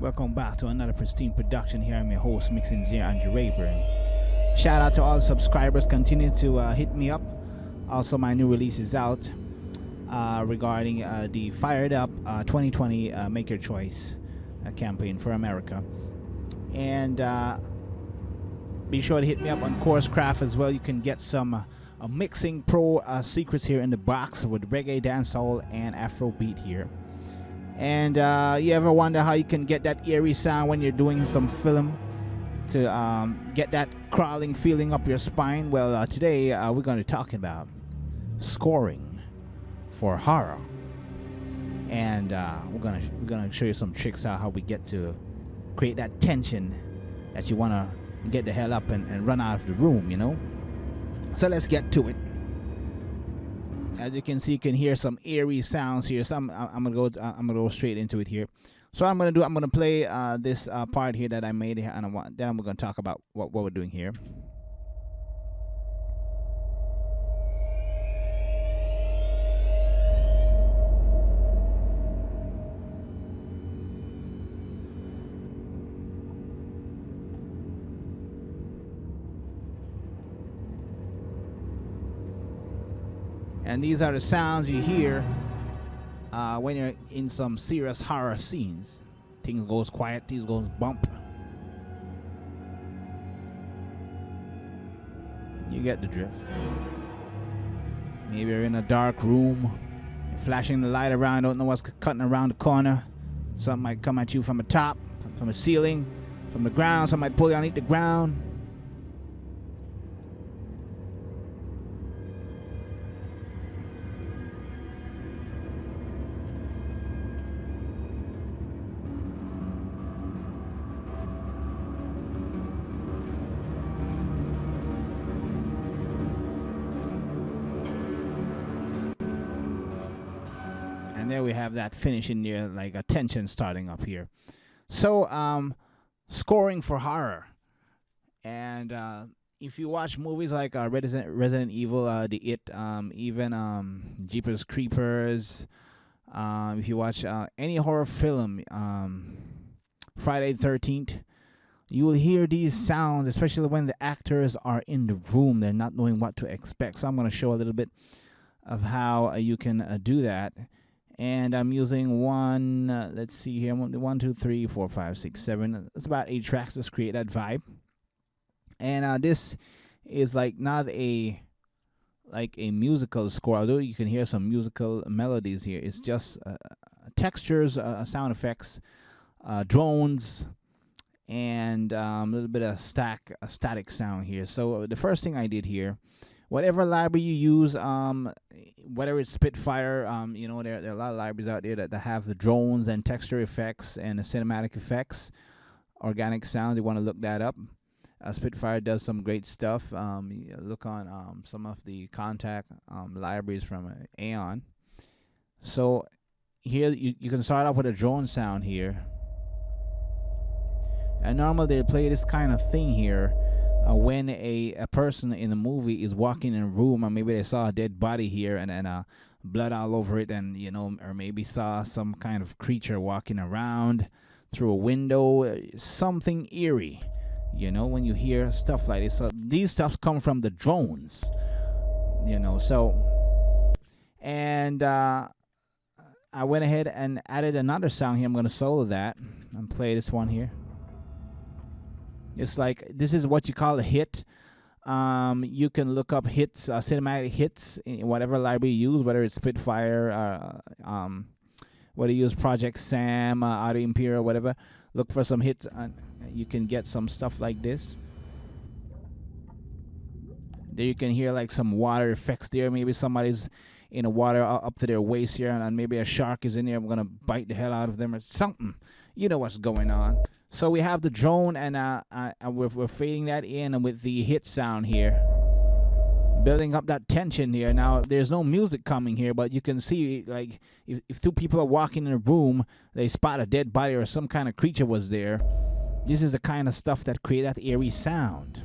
Welcome back to another pristine production. Here I'm your host, mix engineer Andrew Rayburn. Shout out to all the subscribers. Continue to hit me up. Also, my new release is out regarding the Fired Up 2020 Make Your Choice campaign for America. And be sure to hit me up on Choruscraft as well. You can get some mixing pro secrets here in the box with reggae, dancehall, and Afrobeat here. And you ever wonder how you can get that eerie sound when you're doing some film to get that crawling feeling up your spine? Well, today we're going to be talking about scoring for horror, and we're gonna show you some tricks how we get to create that tension that you want to get the hell up and run out of the room, you know. So let's get to it. As you can see, you can hear some eerie sounds here. I'm gonna go straight into it here. So I'm gonna play this part here that I made, and then we're gonna talk about what we're doing here. And these are the sounds you hear when you're in some serious horror scenes. Things goes quiet, things goes bump. You get the drift. Maybe you're in a dark room, you're flashing the light around, don't know what's cutting around the corner. Something might come at you from the top, from the ceiling, from the ground. Something might pull you underneath the ground. And there we have that finish in there, like a tension starting up here. So, scoring for horror. And if you watch movies like Resident Evil, The It, even Jeepers Creepers, if you watch any horror film, Friday the 13th, you will hear these sounds, especially when the actors are in the room. They're not knowing what to expect. So I'm going to show a little bit of how you can do that. And I'm using let's see here, 1, 2, 3, 4, 5, 6, 7. It's about 8 tracks to create that vibe. And this is like not a musical score, although you can hear some musical melodies here. It's just textures, sound effects, drones, and a little bit of static sound here. So the first thing I did here, whatever library you use, whether it's Spitfire, you know, there are a lot of libraries out there that have the drones and texture effects and the cinematic effects, organic sounds. You want to look that up. Spitfire does some great stuff. You look on some of the contact libraries from Aeon. So here you can start off with a drone sound here. And normally they play this kind of thing here. When a person in a movie is walking in a room, or maybe they saw a dead body here and blood all over it, and you know, or maybe saw some kind of creature walking around through a window, something eerie, you know, when you hear stuff like this. So these stuffs come from the drones, you know. So, and I went ahead and added another sound here. I'm going to solo that and play this one here. It's like, this is what you call a hit. You can look up hits, cinematic hits, in whatever library you use, whether it's Spitfire, whether you use Project Sam, Audio Imperial, whatever. Look for some hits, and you can get some stuff like this. There you can hear like some water effects there. Maybe somebody's in the water up to their waist here, and maybe a shark is in there. I'm going to bite the hell out of them or something. You know what's going on. So we have the drone, and we're fading that in with the hit sound here, building up that tension here. Now, there's no music coming here, but you can see, like, if two people are walking in a room, they spot a dead body or some kind of creature was there. This is the kind of stuff that create that eerie sound.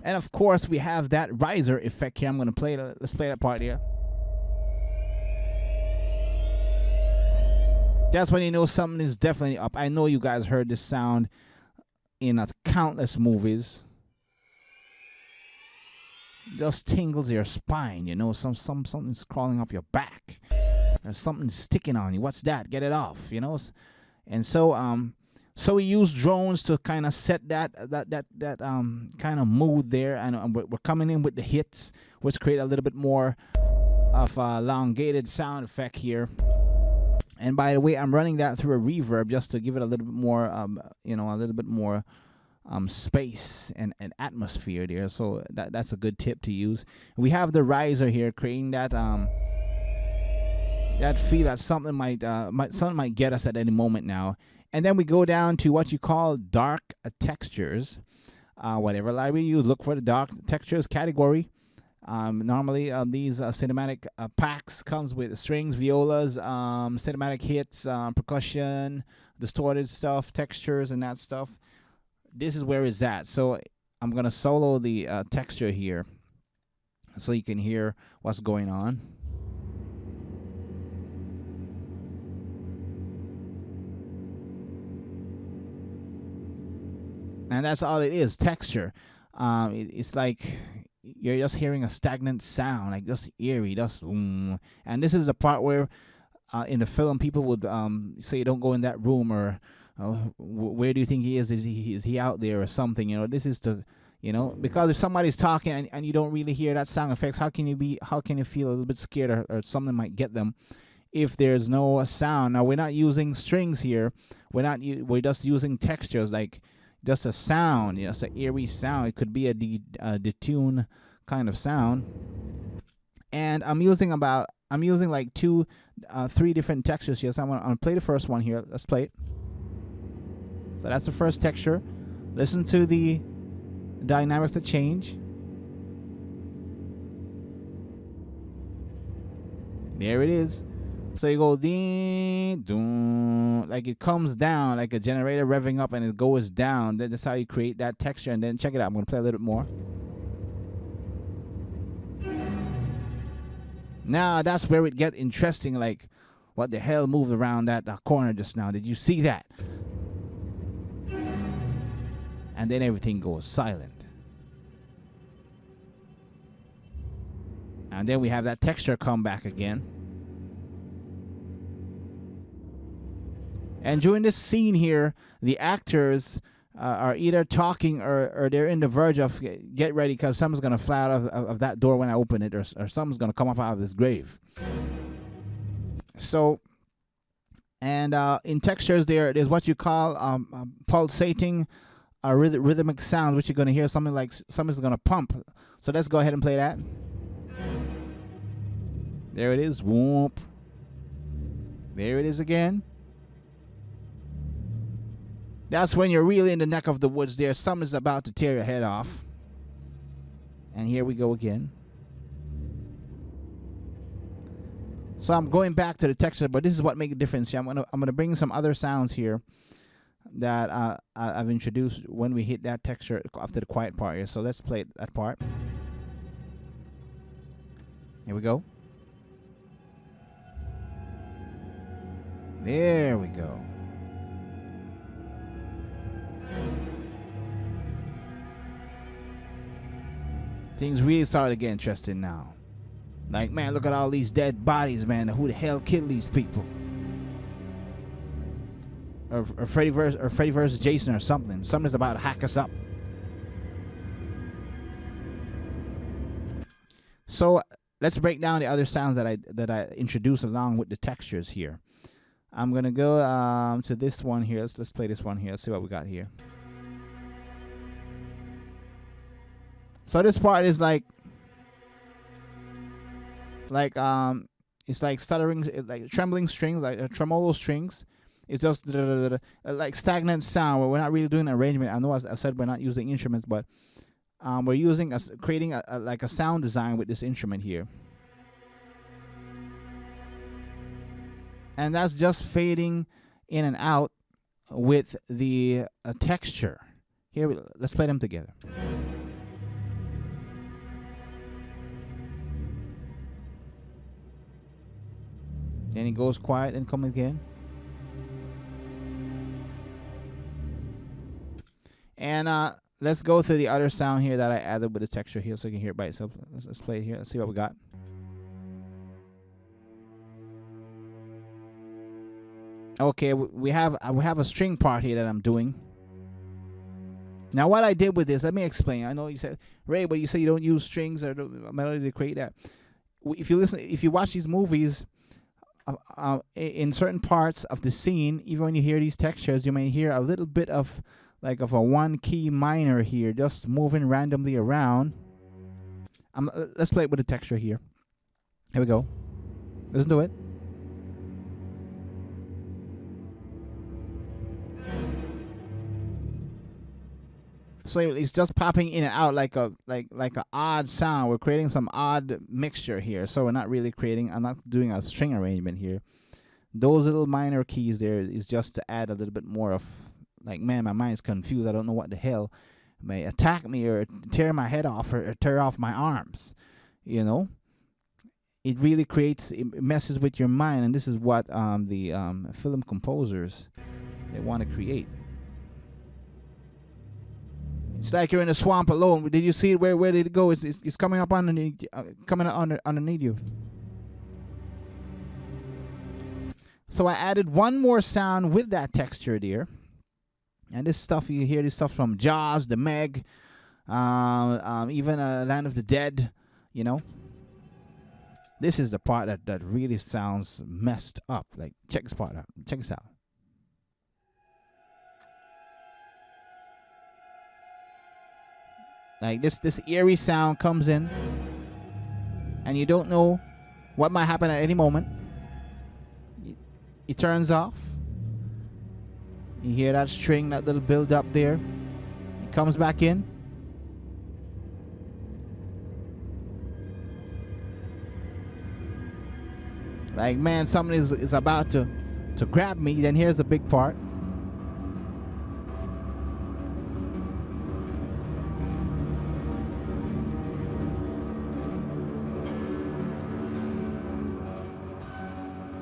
And, of course, we have that riser effect here. I'm going to play let's play that part here. That's when you know something is definitely up. I know you guys heard this sound in countless movies. Just tingles your spine, you know. Something's crawling up your back. There's something sticking on you. What's that? Get it off, you know. And so we use drones to kind of set that kind of mood there, and we're coming in with the hits, which create a little bit more of a elongated sound effect here. And by the way, I'm running that through a reverb just to give it a little bit more, a little bit more space and atmosphere there. So that's a good tip to use. We have the riser here, creating that that feel that something might get us at any moment now. And then we go down to what you call dark textures. Whatever library you use, look for the dark textures category. Normally, these cinematic packs comes with strings, violas, cinematic hits, percussion, distorted stuff, textures, and that stuff. This is where it's at. So I'm gonna solo the texture here, so you can hear what's going on. And that's all it is, texture. It's like you're just hearing a stagnant sound, like just eerie, just And this is the part where in the film people would say, don't go in that room, or where do you think he is? Is he out there or something? You know, this is to, because if somebody's talking and you don't really hear that sound effects, how can you feel a little bit scared or something might get them if there's no sound? Now, we're not using strings here. We're just using textures, like just a sound, just an eerie sound. It could be a detune kind of sound. And I'm using like 3 different textures here. So I'm gonna play the first one here. Let's play it. So that's the first texture. Listen to the dynamics that change. There it is. So you go ding, doom, like it comes down like a generator revving up and it goes down. That's how you create that texture. And then check it out. I'm going to play a little bit more. Now that's where it gets interesting. Like, what the hell moved around that corner just now? Did you see that? And then everything goes silent. And then we have that texture come back again. And during this scene here, the actors are either talking or they're in the verge of get ready, because someone's going to fly out of that door when I open it, or someone's going to come up out of this grave. So, and in textures there's what you call pulsating rhythmic sounds, which you're going to hear something like something's going to pump. So let's go ahead and play that. There it is. Whoop. There it is again. That's when you're really in the neck of the woods there. Something's about to tear your head off. And here we go again. So I'm going back to the texture, but this is what makes a difference here. I'm gonna bring some other sounds here that I've introduced when we hit that texture after the quiet part here. So let's play that part. Here we go. There we go. Things really started to get interesting now. Like, man, look at all these dead bodies, man. Who the hell killed these people? Or Freddy versus Jason or something. Something's about to hack us up. So let's break down the other sounds that I introduced along with the textures here. I'm gonna go to this one here. Let's play this one here. Let's see what we got here. So this part is like it's like stuttering, like trembling strings, like tremolo strings. It's just like stagnant sound where we're not really doing an arrangement. I know I said we're not using instruments, but we're using creating like a sound design with this instrument here. And that's just fading in and out with the texture. Here, let's play them together. Then it goes quiet and come again. And let's go through the other sound here that I added with the texture here so you can hear it by itself. Let's play it here. Let's see what we got. Okay, we have a string part here that I'm doing. Now, what I did with this, let me explain. I know you said, Ray, but you say you don't use strings or melody to create that. If you watch these movies, in certain parts of the scene, even when you hear these textures, you may hear a little bit of a one key minor here, just moving randomly around. Let's play it with the texture here. Here we go. Listen to it. So it's just popping in and out like a odd sound. We're creating some odd mixture here. So we're not really creating. I'm not doing a string arrangement here. Those little minor keys there is just to add a little bit more of like, man, my mind's confused. I don't know what the hell may attack me or tear my head off or tear off my arms. You know, it really it messes with your mind, and this is what the film composers they want to create. It's like you're in a swamp alone. Did you see it? Where did it go? It's coming up underneath, underneath you. So I added one more sound with that texture there. And this stuff, you hear this stuff from Jaws, The Meg, even Land of the Dead, you know. This is the part that really sounds messed up. Like, check this part out. Check this out. Like this eerie sound comes in, and you don't know what might happen at any moment. It turns off. You hear that string, that little build up there. It comes back in. Like, man, something is about to grab me. Then here's the big part.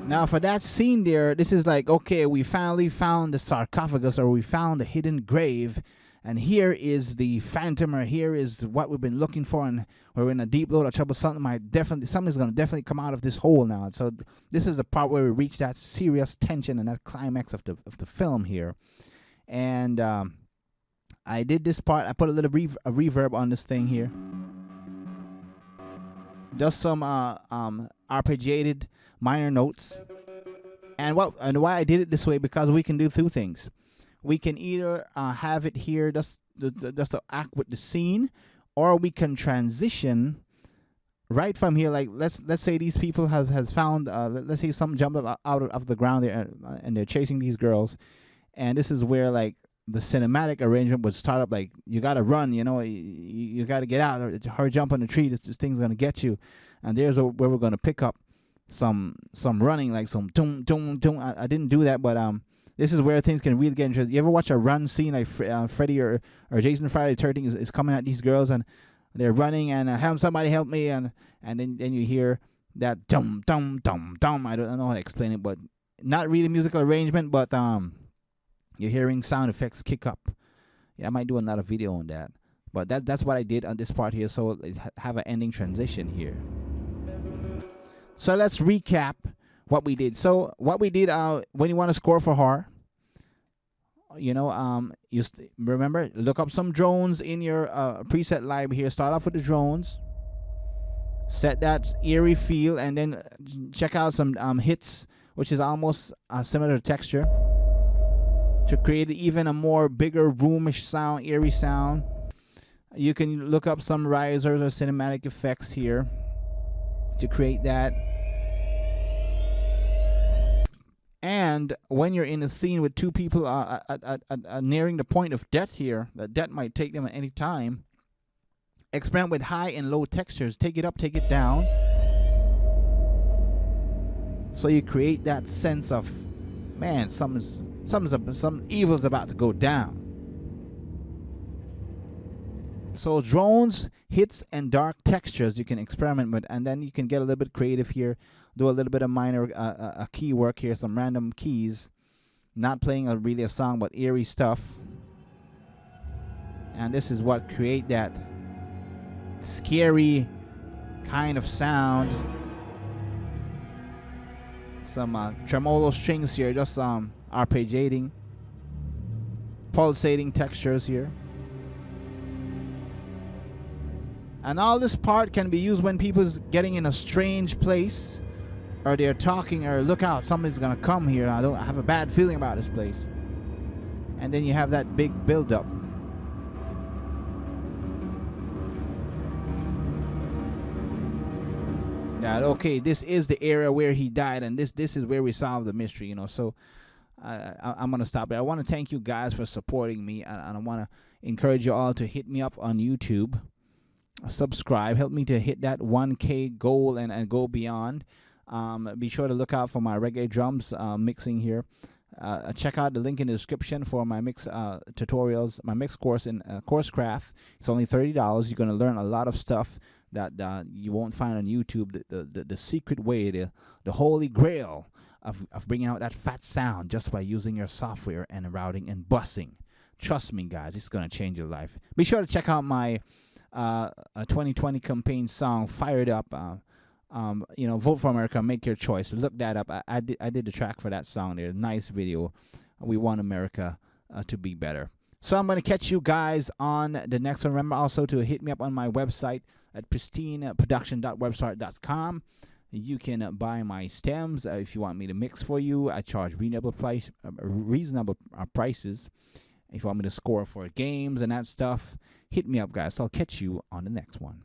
Now, for that scene there, this is like, okay, we finally found the sarcophagus, or we found the hidden grave, and here is the phantom, or here is what we've been looking for, and we're in a deep load of trouble. Something's going to definitely come out of this hole now. So this is the part where we reach that serious tension and that climax of the film here. And I did this part. I put a little reverb on this thing here. Just some arpeggiated minor notes. And why I did it this way, because we can do two things. We can either have it here just to act with the scene, or we can transition right from here. Like, let's say these people has found let's say some jumped up out of the ground there, and they're chasing these girls, and this is where like the cinematic arrangement would start up. Like, you gotta run, you know, you gotta get out, or her jump on the tree. This thing's gonna get you, and there's where we're gonna pick up some running, like some doom doom doom. I didn't do that, but this is where things can really get interesting. You ever watch a run scene like Freddy or Jason Friday the 13th is coming at these girls, and they're running, and somebody help me, and then you hear that dum dum dum dum. I don't know how to explain it, but not really musical arrangement, but you're hearing sound effects kick up. Yeah, I might do another video on that, but that's what I did on this part here. So let's have an ending transition here. So let's recap what we did. So what we did when you want to score for horror, you know, remember, look up some drones in your preset library here. Start off with the drones. Set that eerie feel, and then check out some hits, which is almost similar to texture, to create even a more bigger roomish sound, eerie sound. You can look up some risers or cinematic effects here to create that. And when you're in a scene with two people nearing the point of death here, that death might take them at any time, experiment with high and low textures. Take it up, take it down. So you create that sense of, man, some evil's about to go down. So drones, hits, and dark textures you can experiment with, and then you can get a little bit creative here. Do a little bit of minor key work here, some random keys. Not playing really a song, but eerie stuff. and this is what create that scary kind of sound. Some tremolo strings here, just arpeggiating, pulsating textures here. And all this part can be used when people's getting in a strange place, or they're talking, or look out, somebody's gonna come here. I have a bad feeling about this place. And then you have that big build-up. That okay, this is the area where he died, and this is where we solve the mystery. You know, so I'm gonna stop it. I want to thank you guys for supporting me, and I want to encourage you all to hit me up on YouTube. Subscribe, help me to hit that 1K goal and go beyond. Be sure to look out for my reggae drums mixing here. Check out the link in the description for my mix tutorials, my mix course in CourseCraft. It's only $30. You're going to learn a lot of stuff that you won't find on YouTube. The secret way, the holy grail of bringing out that fat sound just by using your software and routing and bussing. Trust me, guys, it's going to change your life. Be sure to check out my 2020 campaign song, Fired Up. Vote for America, make your choice. Look that up. I did the track for that song there. Nice video. We want America to be better. So I'm going to catch you guys on the next one. Remember also to hit me up on my website at pristineproduction.website.com. You can buy my stems if you want me to mix for you. I charge reasonable prices. If you want me to score for games and that stuff, hit me up, guys. So I'll catch you on the next one.